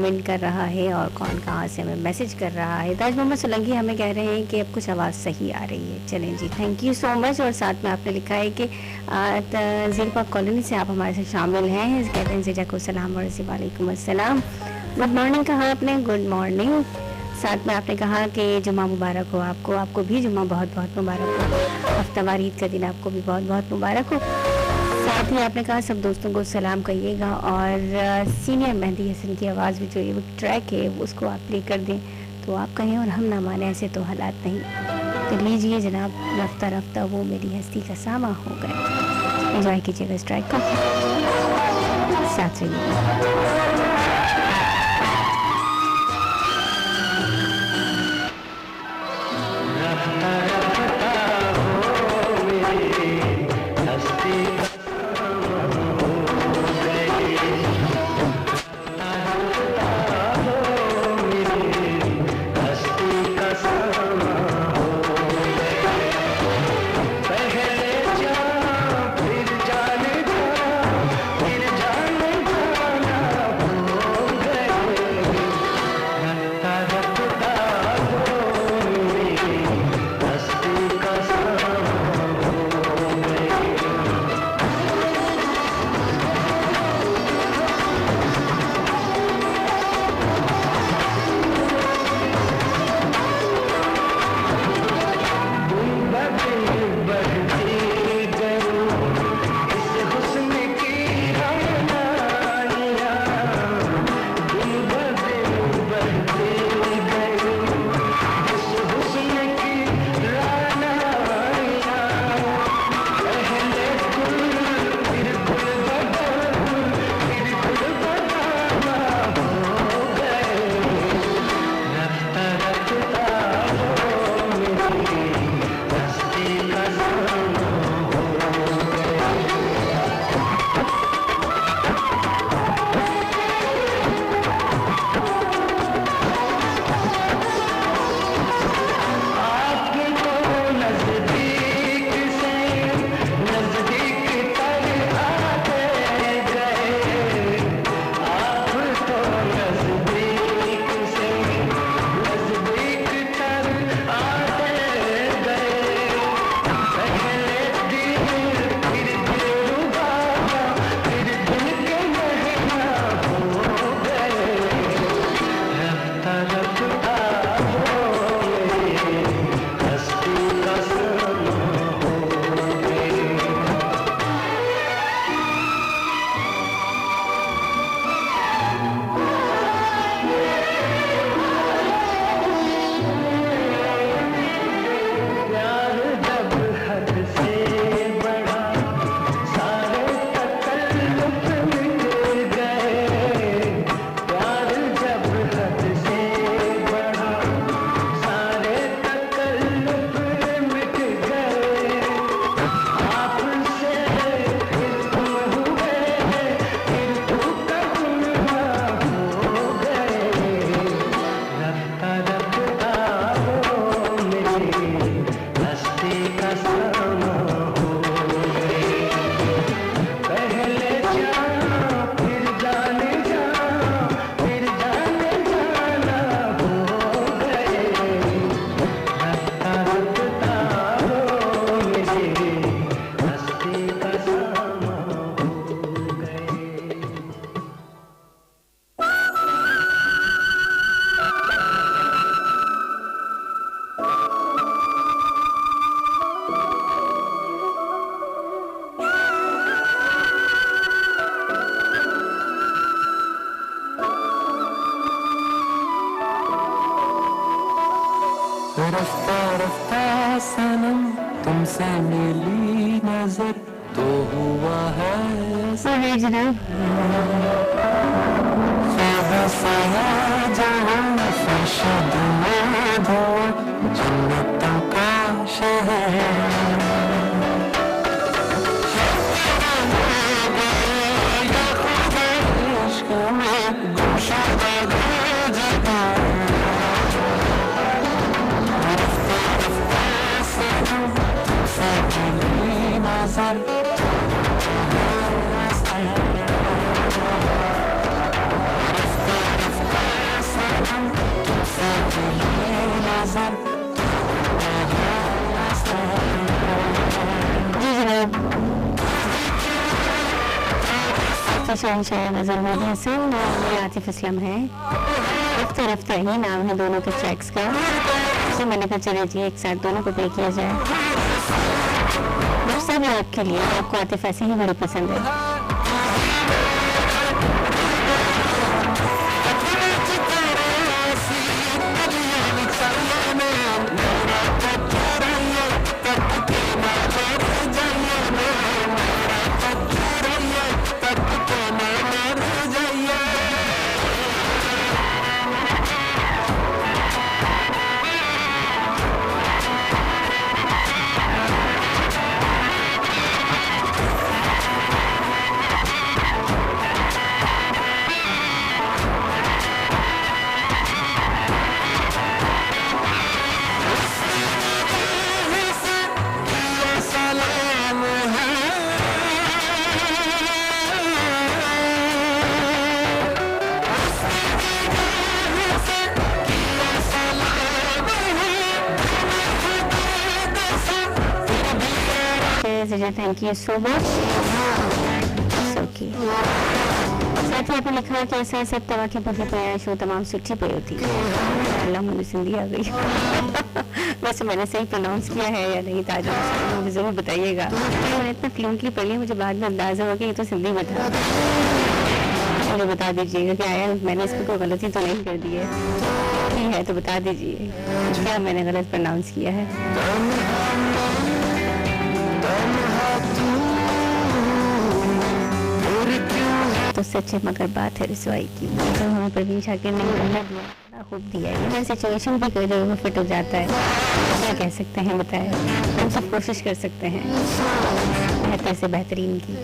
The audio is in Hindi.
कमेंट कर रहा है और कौन कहाँ से हमें मैसेज कर रहा है। ताज मोहम्मद सोलंकी हमें कह रहे हैं कि अब कुछ आवाज़ सही आ रही है। चलें जी, थैंक यू सो मच। और साथ में आपने लिखा है कि ज़ीरपाक कॉलोनी से आप हमारे साथ शामिल हैं। कहते हैं ज़ीजा को सलाम और वालेकुम अस्सलाम। गुड मॉर्निंग कहा आपने, गुड मॉर्निंग। साथ में आपने कहा कि जुम्मा मुबारक हो आपको, आपको भी जुम्मा बहुत बहुत मुबारक हो। हफ्तावार ईद का दिन आपको भी बहुत बहुत मुबारक हो। साथ ही आपने कहा सब दोस्तों को सलाम कहिएगा और सीनियर मेहंदी हसन की आवाज़ में जो ये ट्रैक है उसको आप प्ले कर दें तो आप कहें और हम ना माने, ऐसे तो हालात नहीं। तो लीजिए जनाब, रफ्ता रफ्ता वो मेरी हस्ती का सामा हो गए। एंजॉय कीजिएगा इस ट्रैक का, साथ रहिए। रफ्ता रफ्ता सनम तुमसे मिली नजर तो हुआ है जनाब जहाँ फर्शद में धो जन्नतों का शहर डॉक्टर शहनशाह नजर मोदी हसन और आतिफ असलम है। रफ्ता रफ्ता ही नाम है दोनों के ट्रैक्स का, तो मैंने कहा चले जी एक साथ दोनों को प्ले किया जाए। बस सब आपके लिए, आपको आतिफ ऐसे ही बड़ी पसंद है। Thank you so much. Okay, साथ ही आपने लिखा कि ऐसा सब तवा के पके पे शो तमाम सुठी पे होती है। अल्लाह मुझे सिंधी आ गई। वैसे मैंने सही प्रोनाउंस किया है या नहीं ताज मुझे ज़रूर बताइएगा। मैंने इतना फ्लूएंटली पढ़ लिया, मुझे बाद में अंदाज़ा हो कि ये तो सिंधी में था। मुझे बता दीजिएगा कि आया मैंने इसको कोई गलती तो नहीं कर दी है, नहीं है तो बता दीजिए क्या मैंने गलत प्रोनाउंस किया है। तो सच है, मगर बात है रसवाई की। तो हमें प्रवीण शाकिर ने बड़ा खूब दिया है। हर सिचुएशन भी कोई जगह फिट हो जाता है, क्या कह सकते हैं बताएं। हम सब कोशिश कर सकते हैं बेहतर से बेहतरीन की।